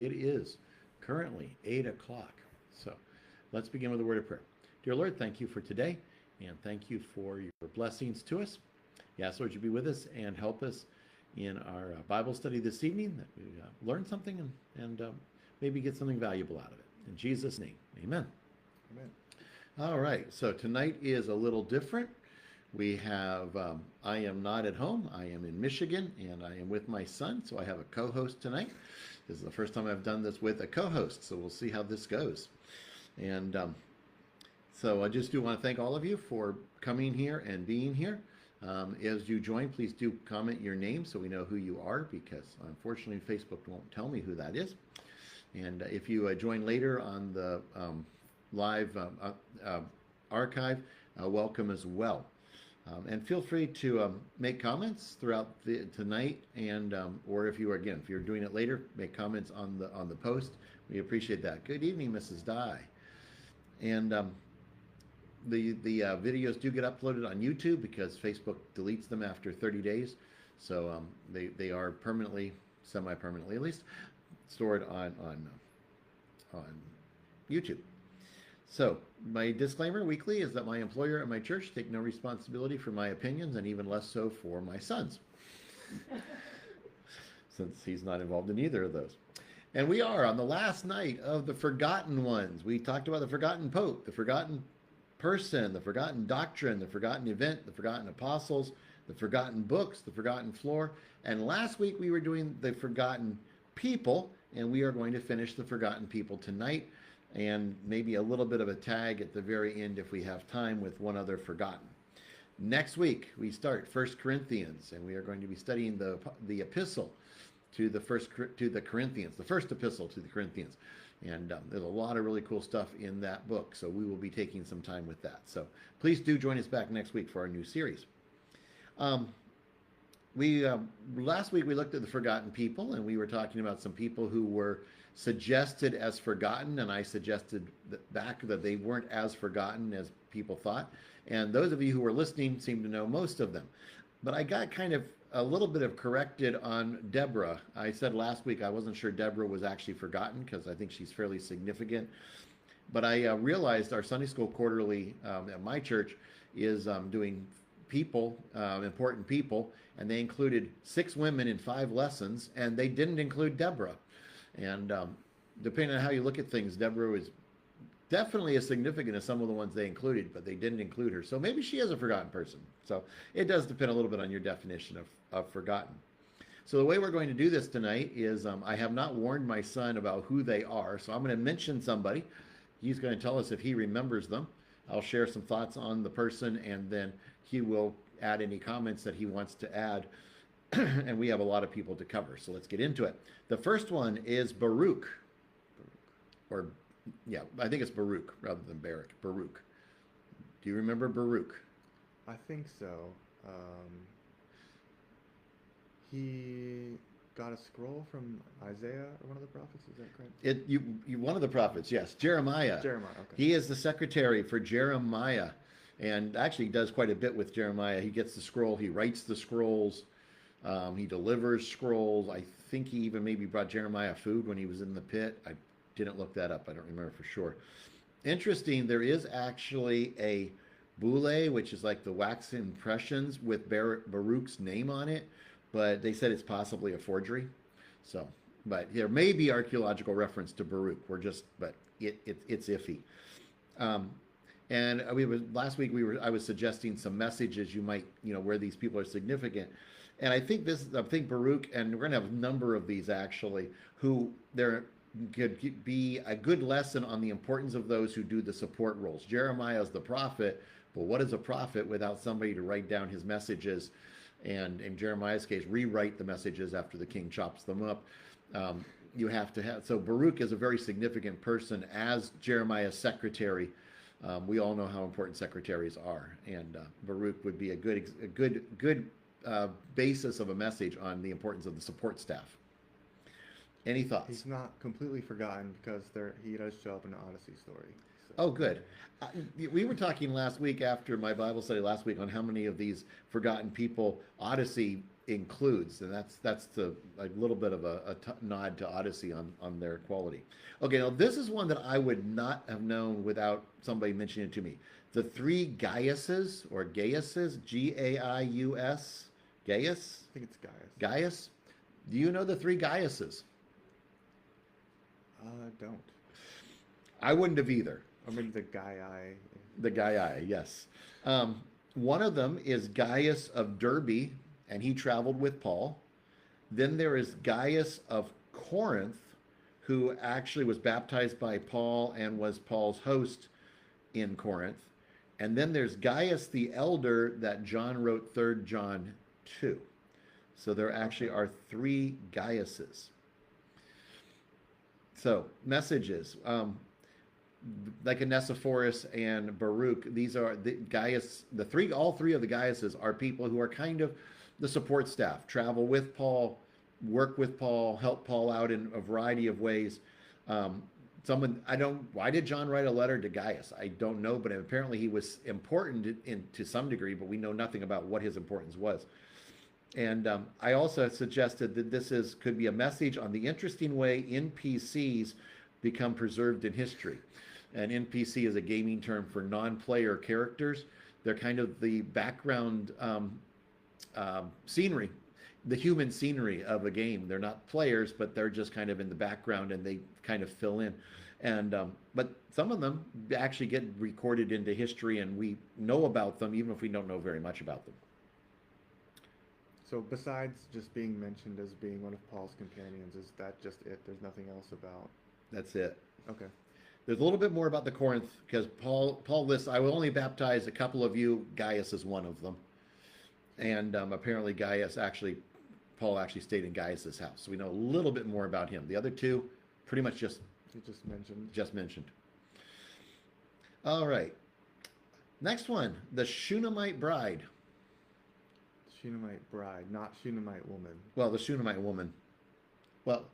It is currently 8 o'clock. So let's begin with a word of prayer. Dear Lord, thank you for today and thank you for your blessings to us. Yes, Lord, you be with us and help us in our Bible study this evening, that we learn something and maybe get something valuable out of it. In Jesus' name, amen. Amen. All right, so tonight is a little different. We have, I am not at home. I am in Michigan and I am with my son, so I have a co host tonight. This is the first time I've done this with a co host, so we'll see how this goes. And so I just do want to thank all of you for coming here and being here. As you join, please do comment your name so we know who you are, because unfortunately Facebook won't tell me who that is. And if you join later on the live archive, welcome as well. And feel free to make comments throughout tonight, and or if you are, again, if you're doing it later, make comments on the post. We appreciate that. Good evening, Mrs. Dye. And the videos do get uploaded on YouTube because Facebook deletes them after 30 days, so they are permanently, semi-permanently at least, stored on YouTube. So, my disclaimer weekly is that my employer and my church take no responsibility for my opinions, and even less so for my son's, since he's not involved in either of those. And we are on the last night of the Forgotten Ones. We talked about the forgotten pope, the forgotten person, the forgotten doctrine, the forgotten event, the forgotten apostles, the forgotten books, the forgotten floor. And last week we were doing the forgotten people, and we are going to finish the forgotten people tonight, and maybe a little bit of a tag at the very end if we have time with one other forgotten. Next week we start 1 Corinthians, and we are going to be studying the epistle to the Corinthians, the first epistle to the Corinthians. And there's a lot of really cool stuff in that book, so we will be taking some time with that. So please do join us back next week for our new series. Last week we looked at the forgotten people, and we were talking about some people who were suggested as forgotten, and I suggested back that they weren't as forgotten as people thought. And those of you who were listening seem to know most of them. But I got kind of a little bit of corrected on Deborah. I said last week I wasn't sure Deborah was actually forgotten because I think she's fairly significant. But I realized our Sunday School Quarterly at my church is doing people, important people, and they included 6 women in 5 lessons, and they didn't include Deborah. And depending on how you look at things, Deborah was definitely as significant as some of the ones they included, but they didn't include her. So maybe she is a forgotten person. So it does depend a little bit on your definition of forgotten. So the way we're going to do this tonight is I have not warned my son about who they are. So I'm going to mention somebody. He's going to tell us if he remembers them. I'll share some thoughts on the person, and then he will add any comments that he wants to add. And we have a lot of people to cover. So let's get into it. The first one is Baruch. Or yeah, I think it's Baruch rather than Barak. Baruch. Do you remember Baruch? I think so. He got a scroll from Isaiah or one of the prophets. Is that correct? You one of the prophets, yes, Jeremiah. Jeremiah. Okay. He is the secretary for Jeremiah, and actually does quite a bit with Jeremiah. He gets the scroll. He writes the scrolls. He delivers scrolls. I think he even maybe brought Jeremiah food when he was in the pit. I didn't look that up. I don't remember for sure. Interesting, there is actually a boule, which is like the wax impressions with Baruch's name on it, but they said it's possibly a forgery. So, but there may be archaeological reference to Baruch. But it's iffy. And last week I was suggesting some messages you might, where these people are significant. And I think Baruch, and we're going to have a number of these actually, who there could be a good lesson on the importance of those who do the support roles. Jeremiah is the prophet, but what is a prophet without somebody to write down his messages? And in Jeremiah's case, rewrite the messages after the king chops them up. You have to have, so Baruch is a very significant person as Jeremiah's secretary. We all know how important secretaries are, and Baruch would be a good basis of a message on the importance of the support staff. Any thoughts? He's not completely forgotten because he does show up in the Odyssey story. So. Oh, good. We were talking last week after my Bible study last week on how many of these forgotten people Odyssey includes, and that's the a little bit of a nod to Odyssey on their quality. Okay, now this is one that I would not have known without somebody mentioning it to me. The three Gaiuses or Gaiuses, Gaius, Gaius, I think it's Gaius. Gaius. Do you know the three Gaiuses? Don't. I wouldn't have either. Or maybe the Guy I. The Gaii, yes. One of them is Gaius of Derbe, and he traveled with Paul. Then there is Gaius of Corinth, who actually was baptized by Paul and was Paul's host in Corinth. And then there's Gaius the Elder that John wrote 3rd John 2. So there actually are three Gaiuses. So messages. Like Onesiphorus and Baruch, these are the Gaius, all three of the Gaiuses are people who are kind of the support staff, travel with Paul, work with Paul, help Paul out in a variety of ways. Why did John write a letter to Gaius? I don't know, but apparently he was important to some degree, but we know nothing about what his importance was. And I also suggested that could be a message on the interesting way NPCs become preserved in history. An NPC is a gaming term for non-player characters. They're kind of the background scenery, the human scenery of a game. They're not players, but they're just kind of in the background and they kind of fill in. And but some of them actually get recorded into history, and we know about them even if we don't know very much about them. So besides just being mentioned as being one of Paul's companions, is that just it? There's nothing else about. That's it. Okay. There's a little bit more about the Corinth, because Paul lists, I will only baptize a couple of you. Gaius is one of them. And apparently Paul actually stayed in Gaius's house. So we know a little bit more about him. The other two, pretty much just mentioned. Just mentioned. All right. Next one, the Shunammite bride. Shunammite bride, not Shunammite woman. Well, the Shunammite woman. Well,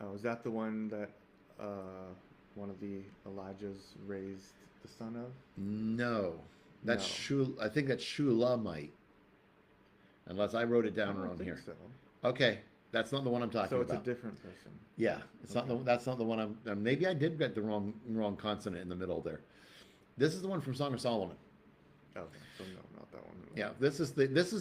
oh, is that the one that one of the Elijahs raised the son of? No, that's I think that's Shulamite. Unless I wrote it down wrong here. So. Okay, that's not the one I'm talking about. So it's a different person. Yeah, it's okay. That's not the one maybe I did get the wrong consonant in the middle there. This is the one from Song of Solomon. Okay, so no, not that one. Yeah, this is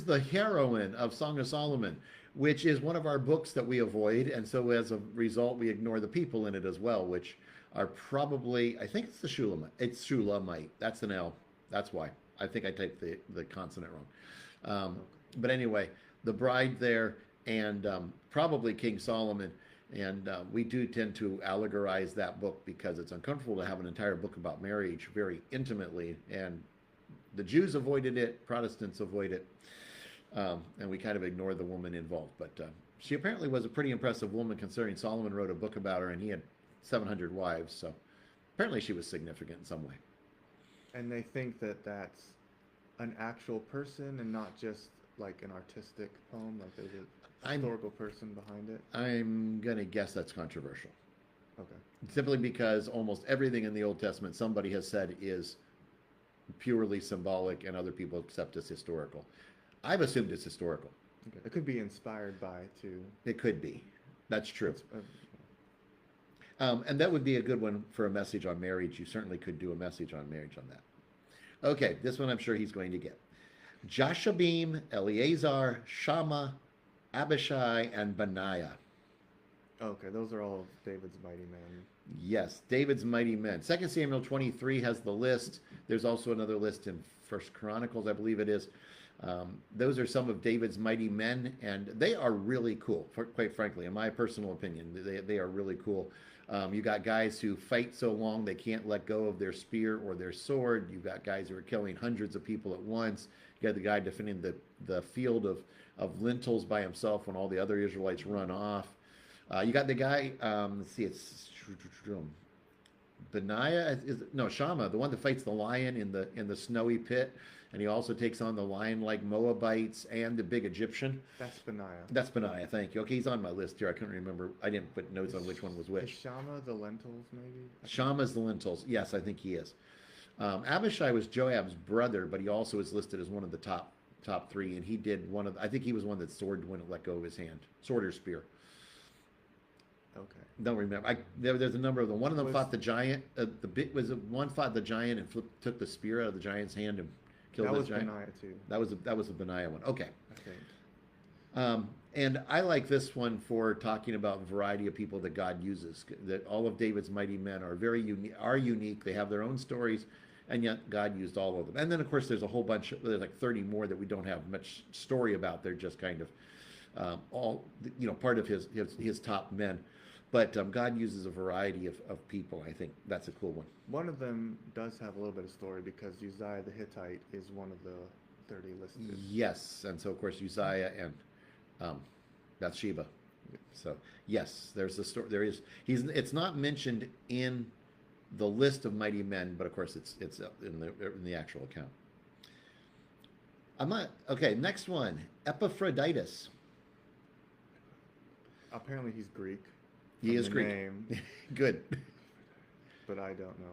the heroine of Song of Solomon, which is one of our books that we avoid, and so as a result, we ignore the people in it as well, which are probably, I think it's the Shulamite. It's Shulamite. That's an L. That's why. I think I typed the consonant wrong. Okay. But anyway, the bride there, and probably King Solomon, and we do tend to allegorize that book because it's uncomfortable to have an entire book about marriage very intimately, and the Jews avoided it, Protestants avoid it, and we kind of ignore the woman involved. But she apparently was a pretty impressive woman, considering Solomon wrote a book about her, and he had 700 wives, so apparently she was significant in some way. And they think that that's an actual person and not just like an artistic poem, like there's a historical person behind it. I'm going to guess that's controversial. Okay. Simply because almost everything in the Old Testament somebody has said is purely symbolic, and other people accept as historical. I've assumed it's historical. Okay. It could be inspired by, too. It could be. That's true. And that would be a good one for a message on marriage. You certainly could do a message on marriage on that. Okay, this one I'm sure he's going to get. Jashabim, Eleazar, Shammah, Abishai, and Benaiah. Okay, those are all of David's mighty men. Yes, David's mighty men. 2 Samuel 23 has the list. There's also another list in 1 Chronicles, I believe it is. Those are some of David's mighty men, and they are really cool, quite frankly, in my personal opinion. They are really cool. You got guys who fight so long they can't let go of their spear or their sword. You've got guys who are killing hundreds of people at once. You got the guy defending the field of lentils by himself when all the other Israelites run off. You got the guy, let's see, it's Benaiah, Shammah, the one that fights the lion in the snowy pit, and he also takes on the lion-like Moabites and the big Egyptian. That's Benaiah. That's Benaiah, thank you. Okay, he's on my list here. I couldn't remember. I didn't put notes on which one was which. Is Shammah the lentils, maybe? Shammah's the lentils. Yes, I think he is. Abishai was Joab's brother, but he also is listed as one of the top top three, and he did one of. I think he was one that sword wouldn't let go of his hand, sword or spear. Okay. Don't remember. There's a number of them. One of them Was fought the giant. The bit was one fought the giant and took the spear out of the giant's hand and killed that the was giant. Benaiah too, That was a Benaiah one. Okay. I think. And I like this one for talking about a variety of people that God uses. That all of David's mighty men are very unique. Are unique. They have their own stories, and yet God used all of them. And then of course there's a whole bunch. There's like 30 more that we don't have much story about. They're just kind of all part of his top men. But God uses a variety of people. I think that's a cool one. One of them does have a little bit of story because Uzziah the Hittite is one of the 30 listed. Yes, and so of course Uzziah and Bathsheba. So yes, there's a story. There is. It's not mentioned in the list of mighty men, but of course it's in the actual account. I'm not okay. Next one, Epaphroditus. Apparently he's Greek. He is Greek. Name, Good. but I don't know.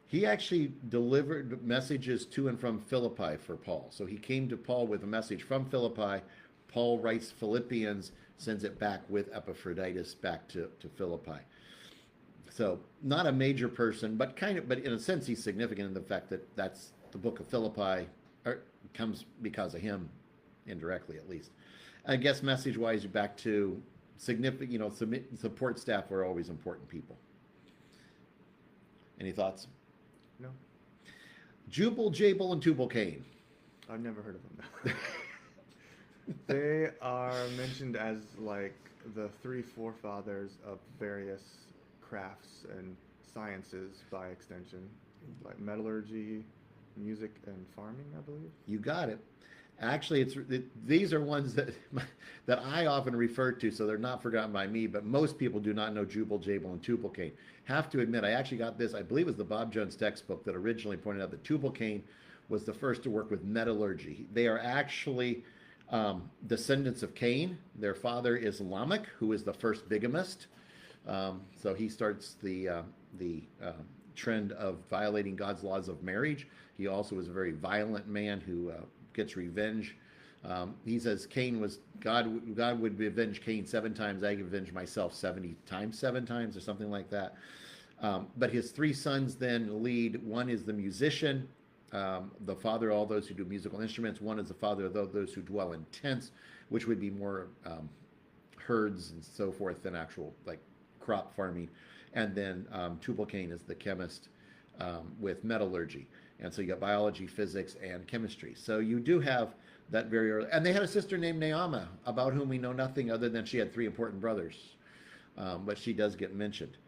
He actually delivered messages to and from Philippi for Paul. So he came to Paul with a message from Philippi. Paul writes Philippians, sends it back with Epaphroditus back to Philippi. So not a major person, but in a sense he's significant in the fact that that's the book of Philippi comes because of him, indirectly at least. I guess message-wise, back to significant, support staff were always important people. Any thoughts? No. Jubal, Jabal, and Tubal-Cain. I've never heard of them. They are mentioned as like the three forefathers of various crafts and sciences by extension, like metallurgy, music, and farming, I believe. You got it. Actually, these are ones that I often refer to, so they're not forgotten by me. But most people do not know Jubal, Jabal, and Tubal-Cain. Have to admit, I actually got this. I believe it was the Bob Jones textbook that originally pointed out that Tubal-Cain was the first to work with metallurgy. They are actually descendants of Cain. Their father is Lamech, who is the first bigamist. So he starts the trend of violating God's laws of marriage. He also was a very violent man who gets revenge. He says Cain was God would avenge Cain 7 times. I avenge myself 70 times 7 times, or something like that. But his 3 sons then lead. One is the musician, the father of all those who do musical instruments. One is the father of those who dwell in tents, which would be more herds and so forth than actual like crop farming. And then Tubal-Cain is the chemist with metallurgy. And so you got biology, physics, and chemistry. So you do have that very early. And they had a sister named Naamah, about whom we know nothing other than she had 3 important brothers. But she does get mentioned.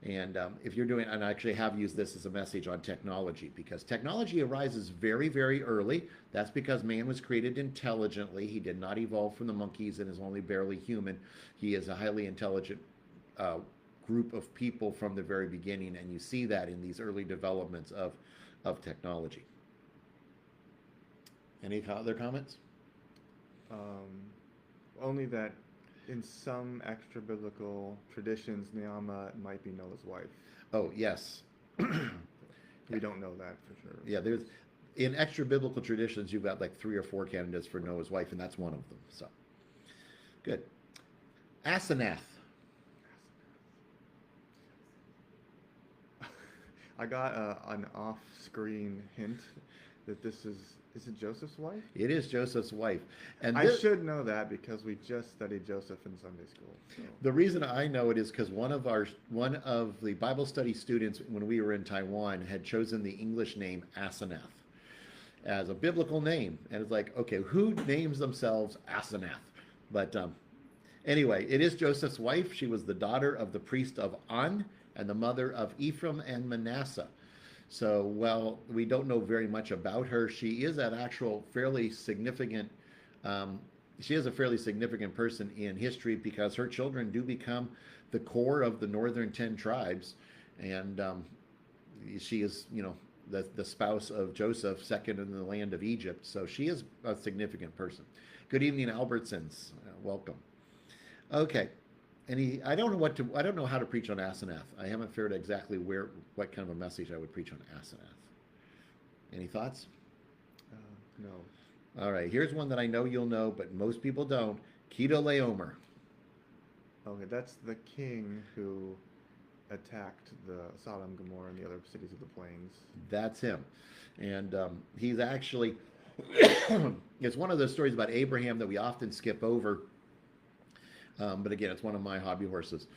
And if you're doing, and I actually have used this as a message on technology, because technology arises very, very early. That's because man was created intelligently. He did not evolve from the monkeys and is only barely human. He is a highly intelligent group of people from the very beginning. And you see that in these early developments of technology. Any other comments? Only that in some extra biblical traditions, Naamah might be Noah's wife. Oh, yes. We don't know that for sure. Yeah, there's in extra biblical traditions, you've got like 3 or 4 candidates for Noah's wife, and that's one of them. So, good. Asenath. I got an off-screen hint that this is it Joseph's wife? It is Joseph's wife. And I should know that because we just studied Joseph in Sunday school. So. The reason I know it is because one of the Bible study students when we were in Taiwan had chosen the English name Asenath as a biblical name. And it's like, okay, who names themselves Asenath? But anyway, it is Joseph's wife. She was the daughter of the priest of On and the mother of Ephraim and Manasseh. So, well, we don't know very much about her. She is an actual fairly significant, she is a fairly significant person in history because her children do become the core of the northern 10 tribes. And she is, the spouse of Joseph, second in the land of Egypt. So she is a significant person. Good evening, Albertsons. Welcome. Okay. I don't know how to preach on Asenath. I haven't figured exactly what kind of a message I would preach on Asenath. Any thoughts? No. All right, here's one that I know you'll know, but most people don't. Kedorlaomer. Okay, that's the king who attacked the Sodom, Gomorrah, and the other cities of the plains. That's him. And he's actually, it's one of those stories about Abraham that we often skip over. But again, it's one of my hobby horses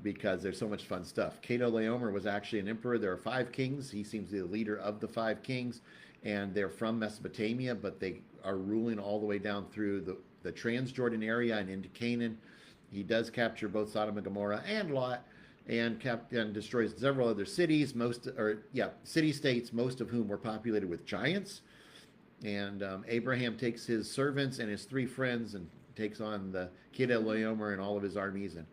because there's so much fun stuff. Kedorlaomer was actually an emperor. There are five kings. He seems to be the leader of the five kings. And they're from Mesopotamia, but they are ruling all the way down through the Transjordan area and into Canaan. He does capture both Sodom and Gomorrah and Lot, and destroys several other cities, city states, most of whom were populated with giants. And Abraham takes his servants and his three friends and takes on the Kedorlaomer and all of his armies and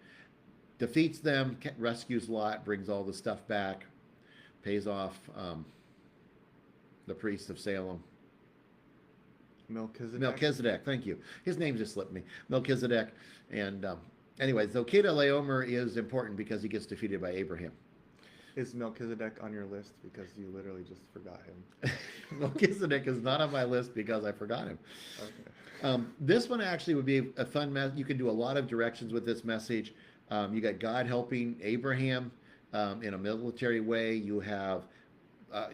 defeats them, rescues Lot, brings all the stuff back, pays off the priest of Salem. Melchizedek, thank you. His name just slipped me. Melchizedek. And anyway, so Kedorlaomer is important because he gets defeated by Abraham. Is Melchizedek on your list because you literally just forgot him? Melchizedek is not on my list because I forgot him. Okay. This one actually would be a fun message. You can do a lot of directions with this message. You got God helping Abraham in a military way. You have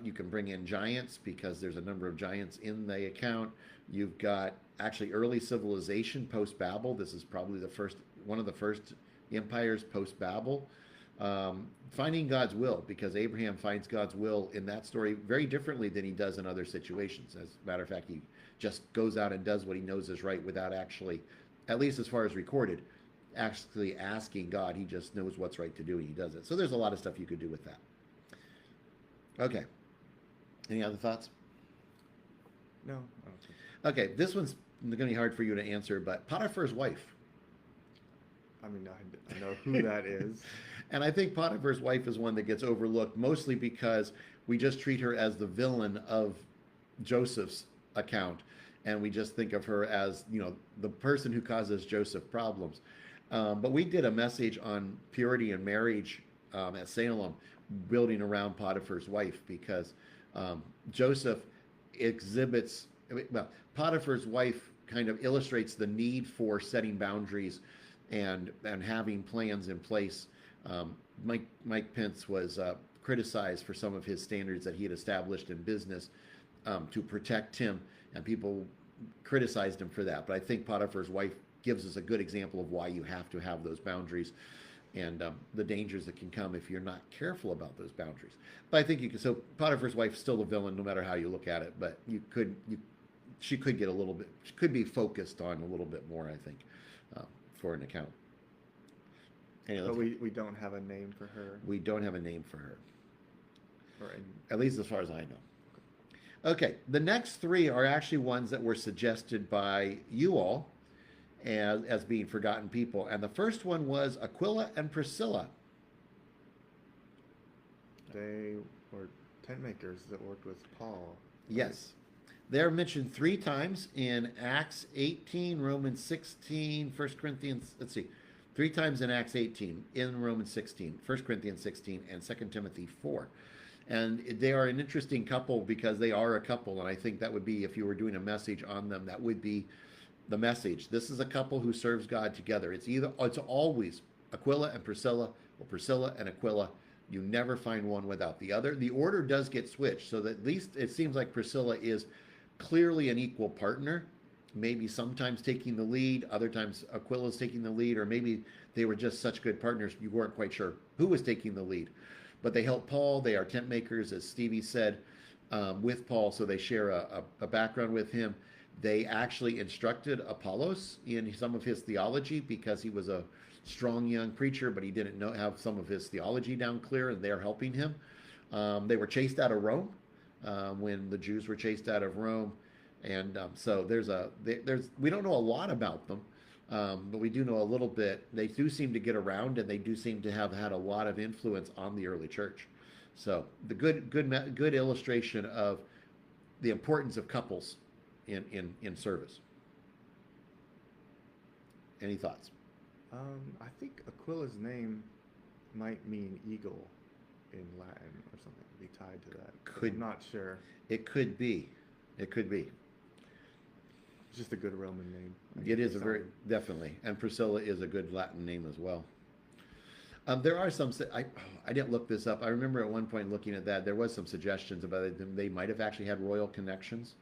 you can bring in giants because there's a number of giants in the account. You've got actually early civilization post Babel. This is probably one of the first empires post Babel. Finding God's will, because Abraham finds God's will in that story very differently than he does in other situations. As a matter of fact, he just goes out and does what he knows is right without actually, at least as far as recorded, actually asking God. He just knows what's right to do and he does it. So there's a lot of stuff you could do with that. Okay. Any other thoughts? No. I don't think Okay, this one's going to be hard for you to answer, but Potiphar's wife. I mean, I know who that is. And I think Potiphar's wife is one that gets overlooked mostly because we just treat her as the villain of Joseph's account. And we just think of her as, the person who causes Joseph problems. But we did a message on purity and marriage at Salem, building around Potiphar's wife, because Joseph Potiphar's wife kind of illustrates the need for setting boundaries and having plans in place. Mike Pence was criticized for some of his standards that he had established in business to protect him, and people criticized him for that. But I think Potiphar's wife gives us a good example of why you have to have those boundaries and the dangers that can come if you're not careful about those boundaries. But I think you can. So Potiphar's wife's still a villain, no matter how you look at it. But she could get a little bit. She could be focused on a little bit more, I think, for an account. But we don't have a name for her. We don't have a name for her. Right. At least as far as I know. Okay, the next three are actually ones that were suggested by you all as being forgotten people. And the first one was Aquila and Priscilla. They were tent makers that worked with Paul. Right? Yes. They're mentioned 3 times in Acts 18, Romans 16, 1 Corinthians, 3 times in Acts 18, in Romans 16, 1 Corinthians 16, and 2 Timothy 4. And they are an interesting couple because they are a couple. And I think that would be, if you were doing a message on them, that would be the message. This is a couple who serves God together. It's always Aquila and Priscilla, or Priscilla and Aquila. You never find one without the other. The order does get switched, so that at least it seems like Priscilla is clearly an equal partner, maybe sometimes taking the lead, other times Aquila's taking the lead, or maybe they were just such good partners you weren't quite sure who was taking the lead. But they help Paul. They are tent makers, as Stevie said, with Paul, so they share a background with him. They actually instructed Apollos in some of his theology because he was a strong young preacher, but he didn't have some of his theology down clear, and they're helping him. They were chased out of Rome when the Jews were chased out of Rome, and so we don't know a lot about them, but we do know a little bit. They do seem to get around, and they do seem to have had a lot of influence on the early church. So the good illustration of the importance of couples in service. Any thoughts? I think Aquila's name might mean eagle in Latin or something. Be tied to that. I'm not sure. It could be. It could be. just a good Roman name. It is a very, definitely. And Priscilla is a good Latin name as well. There are some, I didn't look this up. I remember at one point looking at that, there was some suggestions about it. They might have actually had royal connections,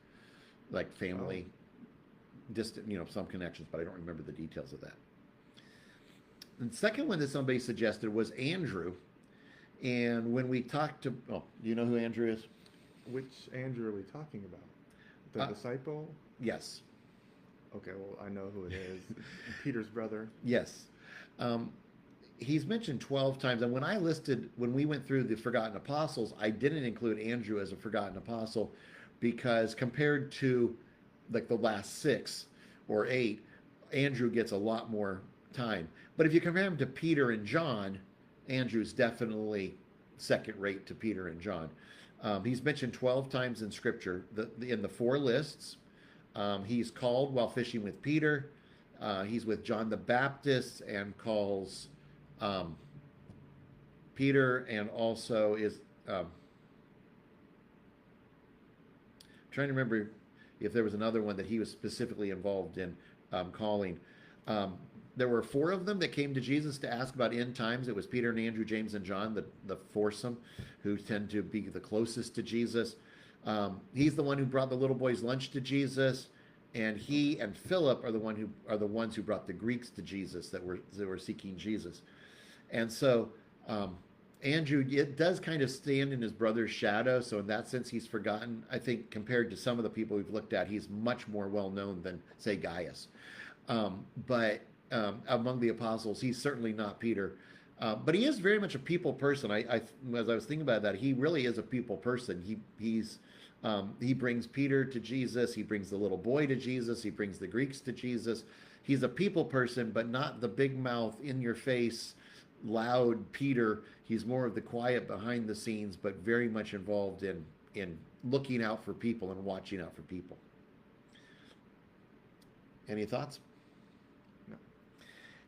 like family, distant, some connections, but I don't remember the details of that. And the second one that somebody suggested was Andrew. And when we talked to, do you know who Andrew is? Which Andrew are we talking about? The disciple? Yes. Okay, well, I know who it is. Peter's brother. Yes. He's mentioned 12 times. And when we went through the forgotten apostles, I didn't include Andrew as a forgotten apostle because compared to like the last 6 or 8, Andrew gets a lot more time. But if you compare him to Peter and John, Andrew's definitely second rate to Peter and John. He's mentioned 12 times in Scripture in the 4 lists. He's called while fishing with Peter. He's with John the Baptist and calls Peter, and also is trying to remember if there was another one that he was specifically involved in calling. There were 4 of them that came to Jesus to ask about end times. It was Peter and Andrew, James and John, the foursome, who tend to be the closest to Jesus. He's the one who brought the little boy's lunch to Jesus, and he and Philip are the ones who brought the Greeks to Jesus that were seeking Jesus. And so Andrew, it does kind of stand in his brother's shadow. So in that sense, he's forgotten. I think compared to some of the people we've looked at, he's much more well known than, say, Gaius. But among the apostles, he's certainly not Peter. But he is very much a people person. As I was thinking about that, he really is a people person. He brings Peter to Jesus. He brings the little boy to Jesus. He brings the Greeks to Jesus. He's a people person, but not the big mouth, in your face, loud Peter. He's more of the quiet behind the scenes, but very much involved in looking out for people and watching out for people. Any thoughts? No.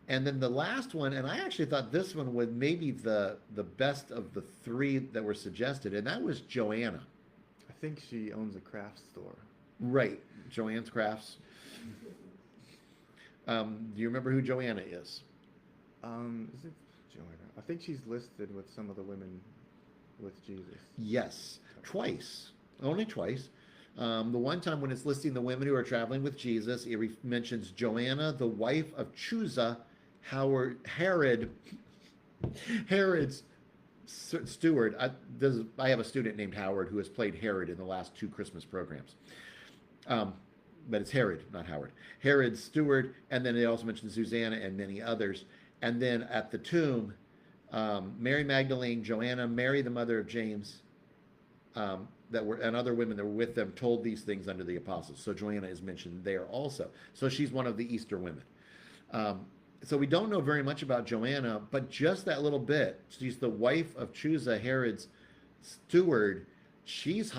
And then the last one, and I actually thought this one was maybe the best of the 3 that were suggested, and that was Joanna. I think she owns a craft store. Right, Joanne's Crafts. Do you remember who Joanna is? Is it Joanna? I think she's listed with some of the women with Jesus. Yes, twice, only twice. The one time when it's listing the women who are traveling with Jesus, it mentions Joanna, the wife of Chuza, Herod's steward. I have a student named Howard who has played Herod in the last 2 Christmas programs. But it's Herod, not Howard. Herod's steward, and then they also mention Susanna and many others. And then at the tomb, Mary Magdalene, Joanna, Mary the mother of James, and other women that were with them told these things unto the apostles. So Joanna is mentioned there also. So she's one of the Easter women. So we don't know very much about Joanna, but just that little bit. She's the wife of Chuza, Herod's steward. She's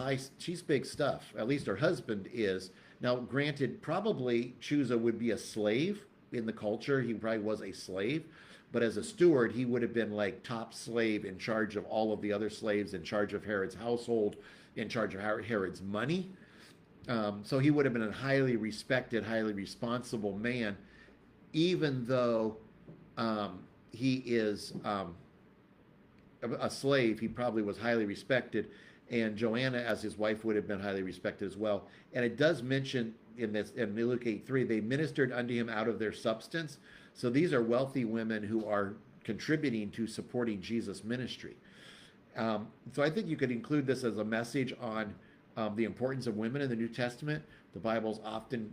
big stuff. At least her husband is. Now, granted, probably Chuza would be a slave in the culture. He probably was a slave. But as a steward, he would have been like top slave, in charge of all of the other slaves, in charge of Herod's household, in charge of Herod's money. So he would have been a highly respected, highly responsible man, even though he is a slave. He probably was highly respected, and Joanna, as his wife, would have been highly respected as well. And it does mention in Luke 8:3, they ministered unto him out of their substance. So these are wealthy women who are contributing to supporting Jesus' ministry. So I think you could include this as a message on the importance of women in the New Testament. The Bible's often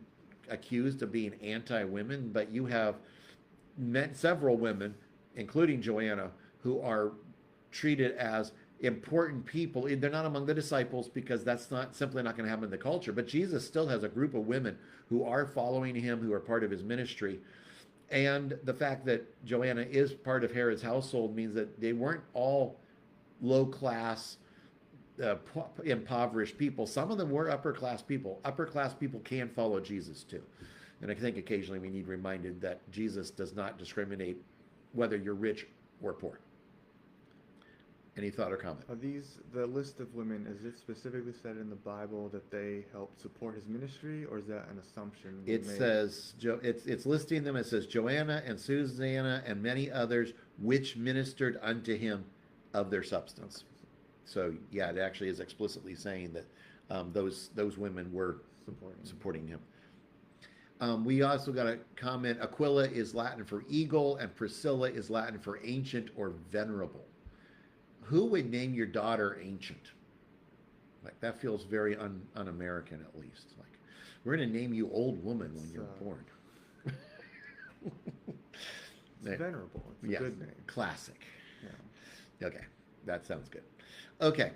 accused of being anti-women, but you have met several women, including Joanna, who are treated as important people. They're not among the disciples because that's simply not going to happen in the culture. But Jesus still has a group of women who are following him, who are part of his ministry. And the fact that Joanna is part of Herod's household means that they weren't all low-class, impoverished people. Some of them were upper-class people. Upper-class people can follow Jesus too. And I think occasionally we need reminded that Jesus does not discriminate whether you're rich or poor. Any thought or comment? Are these the list of women? Is it specifically said in the Bible that they helped support his ministry, or is that an assumption we It made? says it's listing them. It says Joanna and Susanna and many others which ministered unto him of their substance. So yeah, it actually is explicitly saying that those women were supporting him. We also got a comment. Aquila is Latin for eagle, and Priscilla is Latin for ancient or venerable. Who would name your daughter ancient? Like that feels very un-American, at least. Like we're going to name you old woman when you're born. It's venerable. It's a good name. Classic. Yeah. Okay, that sounds good. Okay,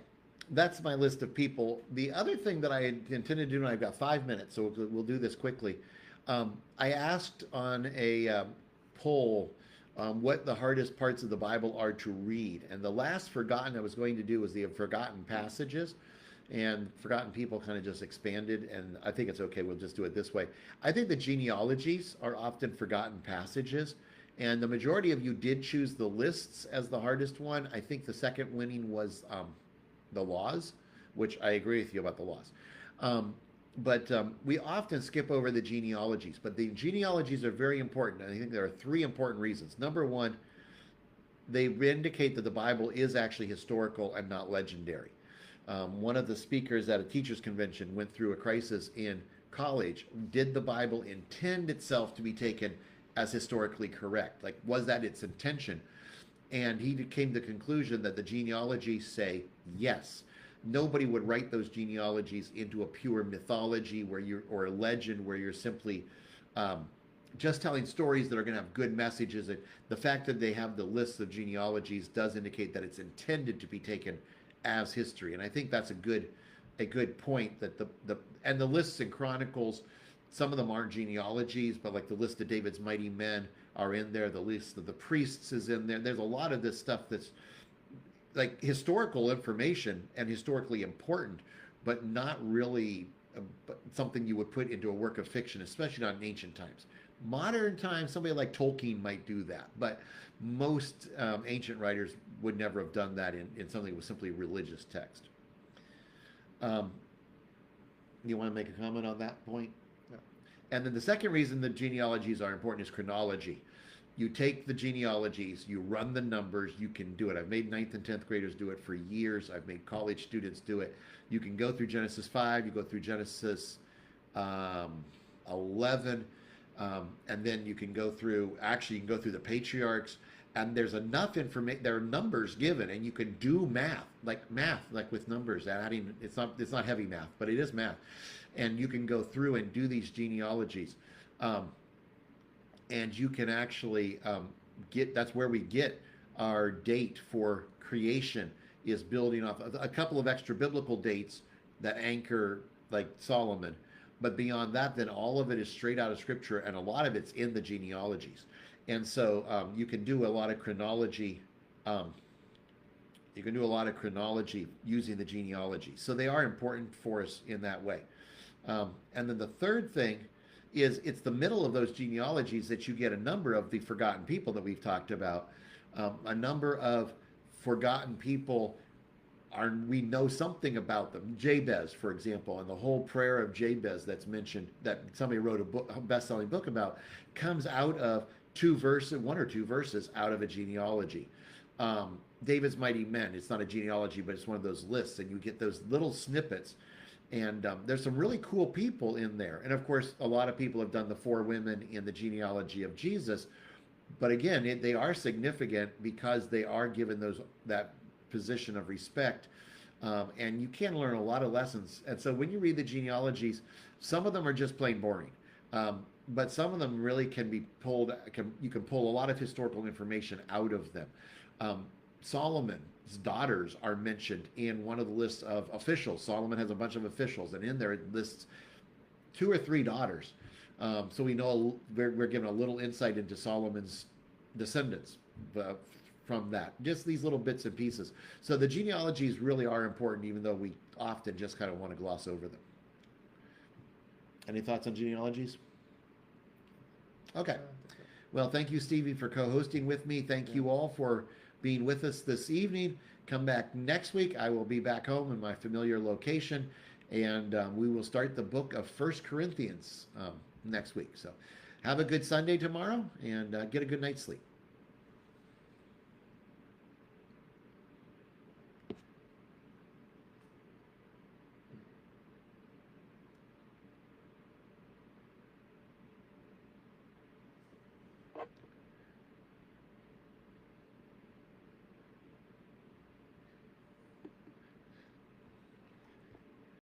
that's my list of people. The other thing that I intended to do, and I've got 5 minutes, so we'll do this quickly. I asked on a poll what the hardest parts of the Bible are to read. And the last forgotten I was going to do was the forgotten passages. And forgotten people kind of just expanded. And I think it's okay. We'll just do it this way. I think the genealogies are often forgotten passages. And the majority of you did choose the lists as the hardest one. I think the second winning was the laws, which I agree with you about the laws. But we often skip over the genealogies, but the genealogies are very important. And I think there are 3 important reasons. Number one, they indicate that the Bible is actually historical and not legendary. One of the speakers at a teachers convention went through a crisis in college. Did the Bible intend itself to be taken as historically correct? Like, was that its intention? And he came to the conclusion that the genealogies say yes. Nobody would write those genealogies into a pure mythology or a legend where you're simply just telling stories that are going to have good messages. And the fact that they have the lists of genealogies does indicate that it's intended to be taken as history. And I think that's a good point, that the lists in Chronicles, some of them aren't genealogies, but like the list of David's mighty men are in there. The list of the priests is in there. There's a lot of this stuff that's like historical information and historically important, but not really something you would put into a work of fiction, especially not in ancient times. Modern times, somebody like Tolkien might do that, but most ancient writers would never have done that in something that was simply religious text. You want to make a comment on that point? No. And then the second reason that genealogies are important is chronology. You take the genealogies, you run the numbers, you can do it. I've made 9th and 10th graders do it for years. I've made college students do it. You can go through Genesis 5, you go through Genesis 11, and then you can go through the patriarchs, and there's enough information, there are numbers given, and you can do math like with numbers, adding, it's not heavy math, but it is math. And you can go through and do these genealogies. And you can actually that's where we get our date for creation, is building off a couple of extra biblical dates that anchor like Solomon. But beyond that, then all of it is straight out of scripture, and a lot of it's in the genealogies. And so you can do a lot of chronology. You can do a lot of chronology using the genealogy. So they are important for us in that way. And then the third thing is it's the middle of those genealogies that you get a number of the forgotten people that we've talked about. A number of forgotten people we know something about them. Jabez, for example, and the whole prayer of Jabez that's mentioned, that somebody wrote a best-selling book about, comes out of one or two verses out of a genealogy. David's mighty men, it's not a genealogy, but it's one of those lists, and you get those little snippets. And there's some really cool people in there. And of course, a lot of people have done the 4 women in the genealogy of Jesus. But again, they are significant because they are given that position of respect. And you can learn a lot of lessons. And so when you read the genealogies, some of them are just plain boring. But some of them really can be pulled, you can pull a lot of historical information out of them. Solomon's daughters are mentioned in one of the lists of officials. Solomon has a bunch of officials, and in there it lists 2 or 3 daughters. So we know we're given a little insight into Solomon's descendants from that. Just these little bits and pieces. So the genealogies really are important, even though we often just kind of want to gloss over them. Any thoughts on genealogies? Okay. Well, thank you, Stevie, for co-hosting with me. Thank you all for being with us this evening. Come back next week. I will be back home in my familiar location, and we will start the book of First Corinthians next week. So have a good Sunday tomorrow, and get a good night's sleep.